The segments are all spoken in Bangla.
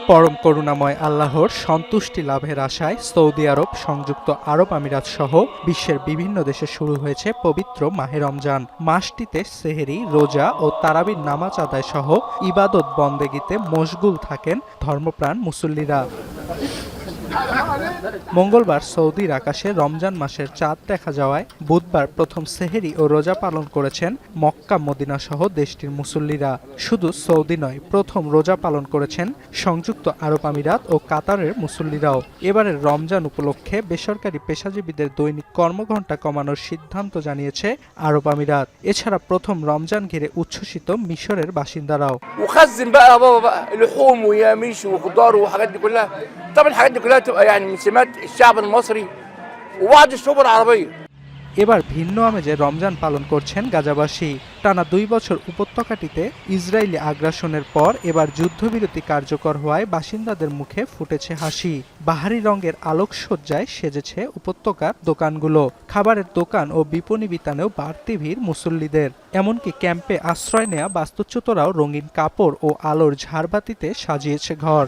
পরম করুণাময় আল্লাহর সন্তুষ্টি লাভের আশায় সৌদি আরব, সংযুক্ত আরব আমিরাত সহ বিশ্বের বিভিন্ন দেশে শুরু হয়েছে পবিত্র মাহে রমজান। মাসটিতে সেহরি, রোজা ও তারাবির নামাজ আদায় সহ ইবাদত বন্দেগিতে মশগুল থাকেন ধর্মপ্রাণ মুসল্লিরা। মঙ্গলবার সৌদির আকাশে রমজান মাসের চাঁদ দেখা যাওয়ায় বুধবার প্রথম সেহরি ও রোজা পালন করেছেন মক্কা, মদিনা সহ দেশটির মুসল্লিরা। শুধু সৌদি নয়, প্রথম রোজা পালন করেছেন সংযুক্ত আরব আমিরাত ও কাতারের মুসল্লিরাও। এবারের রমজান উপলক্ষে বেসরকারি পেশাজীবীদের দৈনিক কর্মঘণ্টা কমানোর সিদ্ধান্ত জানিয়েছে আরব আমিরাত। এছাড়া প্রথম রমজান ঘিরে উচ্ছ্বসিত মিশরের বাসিন্দারাও। এবার ভিন্ন আমেজে রমজান পালন করছেন গাজাবাসী। টানা 2 বছর উপত্যকাটিতে ইসরায়েলি আগ্রাসনের পর এবার যুদ্ধবিরতি কার্যকর হওয়ায় বাসিন্দাদের মুখে ফুটেছে হাসি। বাহারি রঙের আলোকসজ্জায় সেজেছে উপত্যকার দোকানগুলো। খাবারের দোকান ও বিপণী বিতানেও বাড়তি ভিড় মুসল্লিদের। এমনকি ক্যাম্পে আশ্রয় নেয়া বাস্তুচ্যুতরাও রঙিন কাপড় ও আলোর ঝাড়বাতিতে সাজিয়েছে ঘর।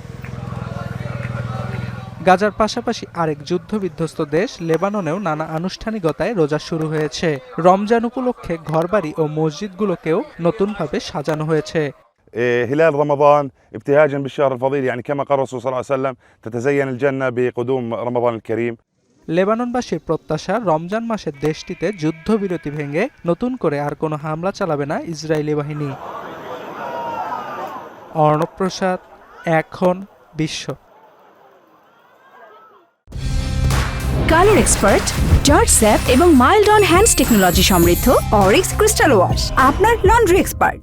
গাজার পাশাপাশি আরেক যুদ্ধবিধ্বস্ত দেশ লেবাননেও নানা আনুষ্ঠানিকতায় রোজা শুরু হয়েছে। রমজান উপলক্ষে ঘরবাড়ি ও মসজিদগুলোকেও নতুনভাবে সাজানো হয়েছে। هلال رمضان ابتهاجا بالشهر الفضيل يعني كما قال الرسول صلى الله عليه وسلم تتزين الجنة بقدوم رمضان الكريم। লেবাননবাসীর প্রত্যাশা, রমজান মাসে দেশটিতে যুদ্ধবিরতি ভেঙে নতুন করে আর কোনো হামলা চালাবে না ইসরায়েলি বাহিনী। অর্ণব প্রসাদ, এখন বিশ্ব। কালার এক্সপার্ট, জর্জ স্যাপ এবং মাইল্ড অন হ্যান্ডস টেকনোলজি সমৃদ্ধ অরিক্স ক্রিস্টাল ওয়াশ আপনার লন্ড্রি এক্সপার্ট।